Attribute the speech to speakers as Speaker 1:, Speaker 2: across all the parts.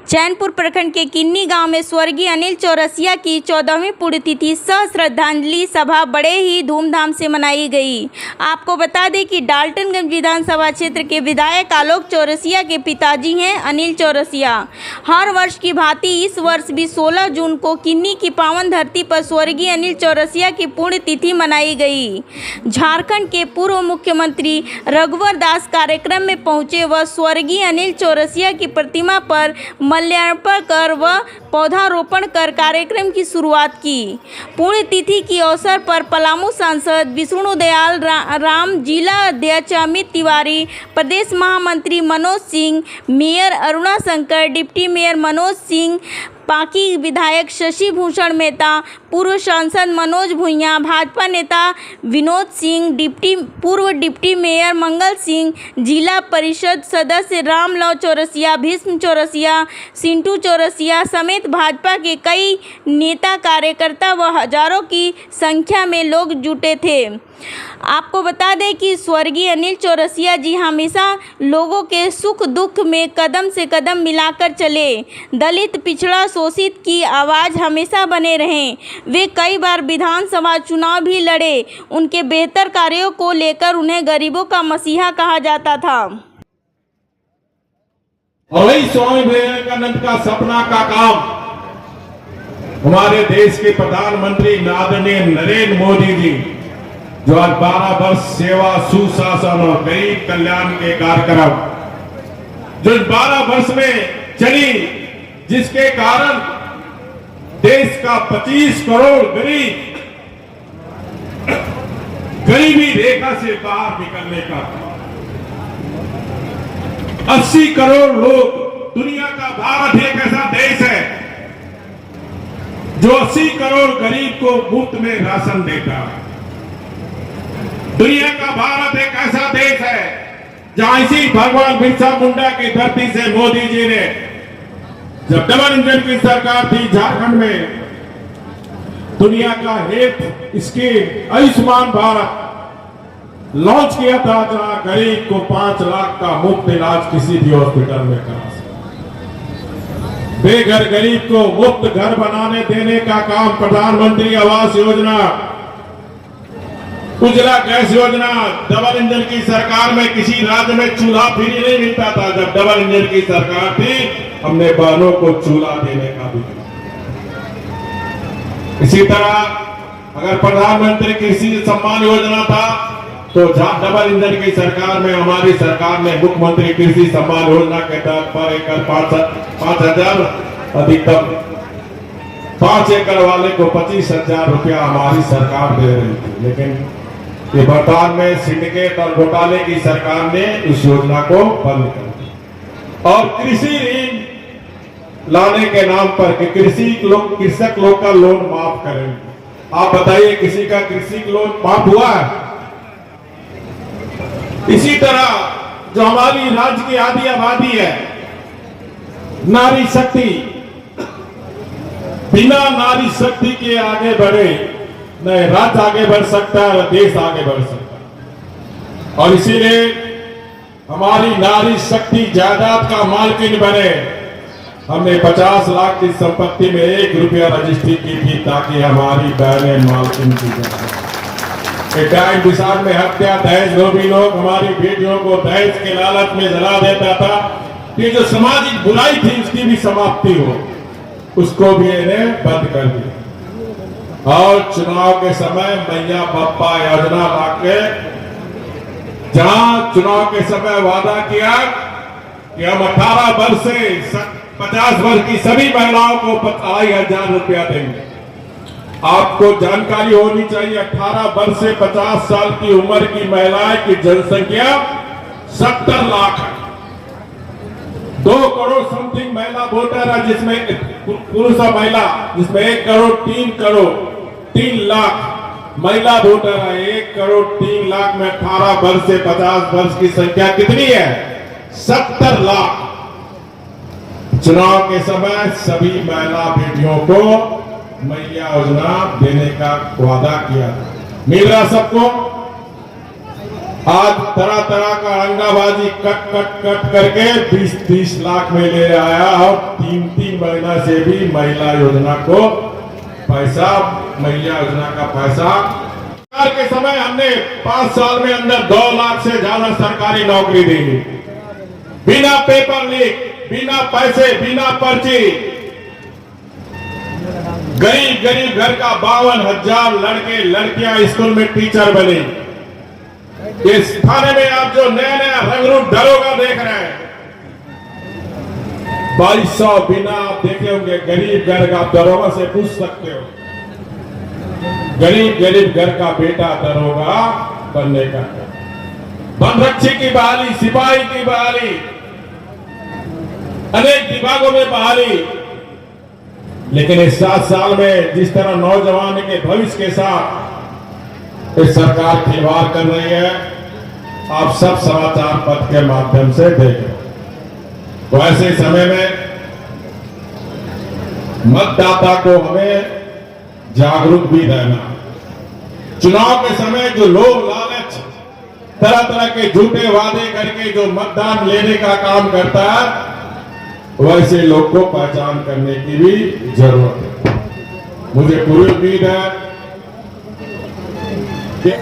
Speaker 1: चैनपुर प्रखंड के किन्नी गांव में स्वर्गीय अनिल चौरसिया की 14वीं पुण्यतिथि सह श्रद्धांजलि सभा बड़े ही धूमधाम से मनाई गई। आपको बता दें कि डाल्टनगंज विधानसभा क्षेत्र के विधायक आलोक चौरसिया के पिताजी हैं अनिल चौरसिया। हर वर्ष की भांति इस वर्ष भी 16 जून को किन्नी की पावन धरती पर स्वर्गीय अनिल चौरसिया की पुण्यतिथि मनाई गई। झारखंड के पूर्व मुख्यमंत्री रघुवर दास कार्यक्रम में पहुंचे व स्वर्गीय अनिल चौरसिया की प्रतिमा पर माल्यार्पण कर व पौधारोपण कर कार्यक्रम की शुरुआत की। पुण्यतिथि की अवसर पर पलामू सांसद विष्णुदयाल राम, जिला अध्यक्ष अमित तिवारी, प्रदेश महामंत्री Manoj Singh, mayor Aruna Shankar, deputy mayor Manoj Singh पाकी, विधायक शशि भूषण मेहता, पूर्व सांसद मनोज भुइयां, भाजपा नेता विनोद सिंह, पूर्व डिप्टी मेयर मंगल सिंह, जिला परिषद सदस्य रामलाल चौरसिया, भीष्म चौरसिया, सिंटू चौरसिया समेत भाजपा के कई नेता कार्यकर्ता व हजारों की संख्या में लोग जुटे थे। आपको बता दें कि स्वर्गीय अनिल चौरसिया जी हमेशा लोगों के सुख दुख में कदम से कदम मिलाकर चले। दलित, पिछड़ा, शोषित की आवाज़ हमेशा बने रहें। वे कई बार विधानसभा चुनाव भी लड़े। उनके बेहतर कार्यों को लेकर उन्हें गरीबों का मसीहा कहा जाता था।
Speaker 2: और वही स्वामी विवेकानंद का सपना का काम हमारे देश के प्रधानमंत्री आदरणीय नरेंद्र मोदी जी, जो आज 12 वर्ष सेवा, सुशासन और गरीब कल्याण के कार्यक्रम जो 12 वर्ष में चली, जिसके कारण देश का 25 करोड़ गरीब गरीबी रेखा से बाहर निकलने का, 80 करोड़ लोग, दुनिया का भारत एक ऐसा देश है जो 80 करोड़ गरीब को मुफ्त में राशन देता है। दुनिया का भारत एक ऐसा देश है जहां इसी भगवान बिरसा मुंडा की धरती से मोदी जी ने, जब डबल इंजन की सरकार थी झारखंड में, दुनिया का एक स्कीम आयुष्मान भारत लॉन्च किया था, जहां गरीब को 5 लाख का मुफ्त इलाज किसी भी हॉस्पिटल में करा सकते। बेघर गरीब को मुफ्त घर बनाने देने का काम प्रधानमंत्री आवास योजना, उज्ज्वला गैस योजना, डबल इंजन की सरकार में किसी राज्य में चूल्हा फ्री नहीं मिलता था। जब डबल इंजन की सरकार थी, हमने बहनों को चूल्हा देने का भी। इसी तरह अगर प्रधानमंत्री कृषि सम्मान योजना था, तो डबल इंजन की सरकार में हमारी सरकार ने मुख्यमंत्री कृषि सम्मान योजना के तहत पर एकड़ 5,000 अधिकतम 5 एकड़ वाले को 25,000 रुपया हमारी सरकार दे रही थी। लेकिन ये वर्तमान में सिंडिकेट और घोटाले की सरकार ने इस योजना को बंद कर दिया और कृषि ऋण लाने के नाम पर कि कृषक लोग का लोन माफ करेंगे। आप बताइए, किसी का कृषि लोन माफ हुआ है? इसी तरह जो हमारी राज्य की आधी आबादी है, नारी शक्ति, बिना नारी शक्ति के आगे बढ़े न राज्य आगे बढ़ सकता है, न देश आगे बढ़ सकता है। और इसीलिए हमारी नारी शक्ति जायदाद का मालकिन बने। हमने 50 लाख की संपत्ति में 1 रुपया रजिस्ट्री की थी, ताकि हमारी बहनें मालकिन की जाए। टाइम विशाल में हत्या, दहेज लोभी लोग हमारी बेटियों को दहेज के लालच में जला देता था। ये जो सामाजिक बुराई थी, उसकी भी समाप्ति हो, उसको भी इन्हें बंद कर दिया। और चुनाव के समय मैया पप्पा योजना लाके, जहां चुनाव के समय वादा किया कि हम 18 वर्ष से 50 वर्ष की सभी महिलाओं को 2,500 रुपया देंगे। आपको जानकारी होनी चाहिए, 18 वर्ष से 50 साल की उम्र की महिलाएं की जनसंख्या 70 लाख है। 2 करोड़ समथिंग महिला वोटर है, जिसमें पुरुष और महिला, जिसमें 1 करोड़ 3 लाख महिला वोटर है। 1 करोड़ 3 लाख में 18 वर्ष से 50 वर्ष की संख्या कितनी है? 70 लाख। चुनाव के समय सभी महिला बेटियों को मैया योजना देने का वादा किया। मिल रहा सबको? आज तरह तरह का अंगाबाजी कट कट कट करके 20-30 लाख में ले आया और 3-3 महीना से भी महिला योजना को पैसा, महिला योजना का पैसा के समय हमने 5 साल में अंदर 2 लाख से ज्यादा सरकारी नौकरी दी, बिना पेपर लीक, बिना पैसे, बिना पर्ची। गरीब गरीब घर का 52,000 लड़के लड़कियां स्कूल में टीचर बने। इस थाने में आप जो नया नया रंगरूप दरोगा देख रहे हैं, 2200 बिना आप देखे होंगे। गरीब घर का दरोगा से पूछ सकते हो, गरीब गरीब घर का बेटा दरोगा बनने का। वनरक्षी की बहाली, सिपाही की बहाली, अनेक विभागों में बहाली। लेकिन इस 7 साल में जिस तरह नौजवान के भविष्य के साथ इस सरकार खिलवाड़ कर रही है, आप सब समाचार पत्र के माध्यम से देखें। तो ऐसे समय में मतदाता को हमें जागरूक भी रहना। चुनाव के समय जो लोग लालच, तरह तरह के झूठे वादे करके जो मतदान लेने का काम करता है, वैसे लोग को पहचान करने की भी जरूरत है। मुझे पूरी उम्मीद है कि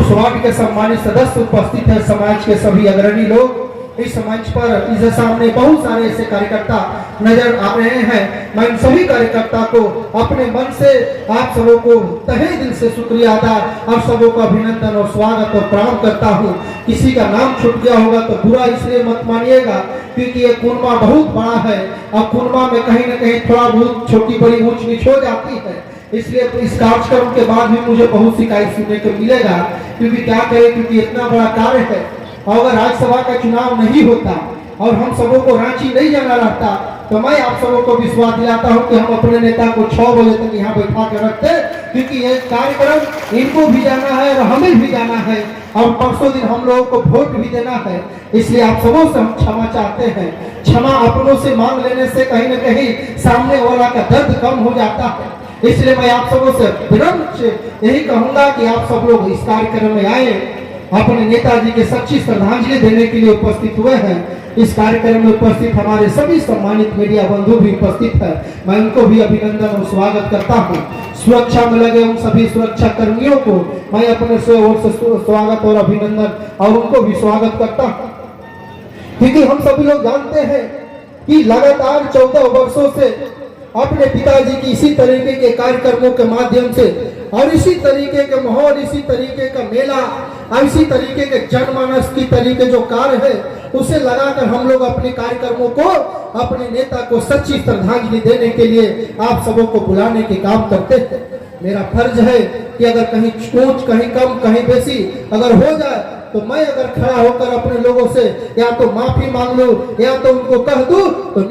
Speaker 3: सभा के सम्मानित सदस्य उपस्थित है, समाज के सभी अग्रणी लोग इस मंच पर, इस सामने बहुत सारे ऐसे कार्यकर्ता नजर आ रहे हैं। मैं इन सभी कार्यकर्ता को अपने मन से आप सबों को तहे दिल से शुक्रिया अदा, आप सबों का अभिनंदन और स्वागत और प्रणाम करता हूँ। किसी का नाम छूट गया होगा तो बुरा इसलिए मत मानिएगा, क्योंकि ये कुनमा बहुत बड़ा है और कुनमा में कहीं न कहीं थोड़ा बहुत छोटी बड़ी ऊंच नीच हो जाती है। इसलिए इस कार्यक्रम के बाद भी मुझे बहुत शिकायत सुनने को मिलेगा, क्योंकि क्या करें, क्योंकि इतना बड़ा कार्य है। अगर राज्यसभा का चुनाव नहीं होता और हम सबों को रांची नहीं जाना रहता, तो मैं आप सबों को विश्वास दिलाता हूं कि हम अपने नेता को 6 बजे तक यहाँ बैठा के रखते, क्योंकि ये कार्यक्रम इनको भी जाना है और हमें भी जाना है और परसों दिन हम लोगों को वोट भी देना है। इसलिए आप सबों से हम क्षमा चाहते हैं। क्षमा अपनों से मांग लेने से कहीं न कहीं सामने वाला का दर्द कम हो जाता है। इसलिए मैं आप सबों से विनम्र से यही कहूंगा कि आप सब लोग इस कार्यक्रम में आए, अपने नेताजी के सच्ची श्रद्धांजलि देने के लिए उपस्थित हुए हैं। इस कार्यक्रम में उपस्थित हमारे सभी सम्मानित मीडिया बंधु भी उपस्थित है, मैं उनको भी अभिनंदन और स्वागत करता हूं। सुरक्षा में लगे उन सभी सुरक्षा कर्मियों को मैं अपने से ओर से स्वागत और अभिनंदन और उनको भी स्वागत करता हूं, क्योंकि हम सभी लोग जानते हैं कि लगातार 14 वर्षों से अपने पिताजी की इसी तरीके के कार्यक्रमों के माध्यम से और इसी तरीके के माहौल, इसी तरीके का मेला और इसी तरीके के जनमानस की तरीके जो कार्य है, उसे लगाकर हम लोग अपने कार्यक्रमों को, अपने नेता को सच्ची श्रद्धांजलि देने के लिए आप सबों को बुलाने के काम करते हैं। मेरा फर्ज है कि अगर कहीं ऊंच, कहीं कम, कहीं बेसी अगर हो जाए तो मैं अगर खड़ा होकर अपने लोगों से या तो माफी मांग लूं या तो उनको कह दूं तो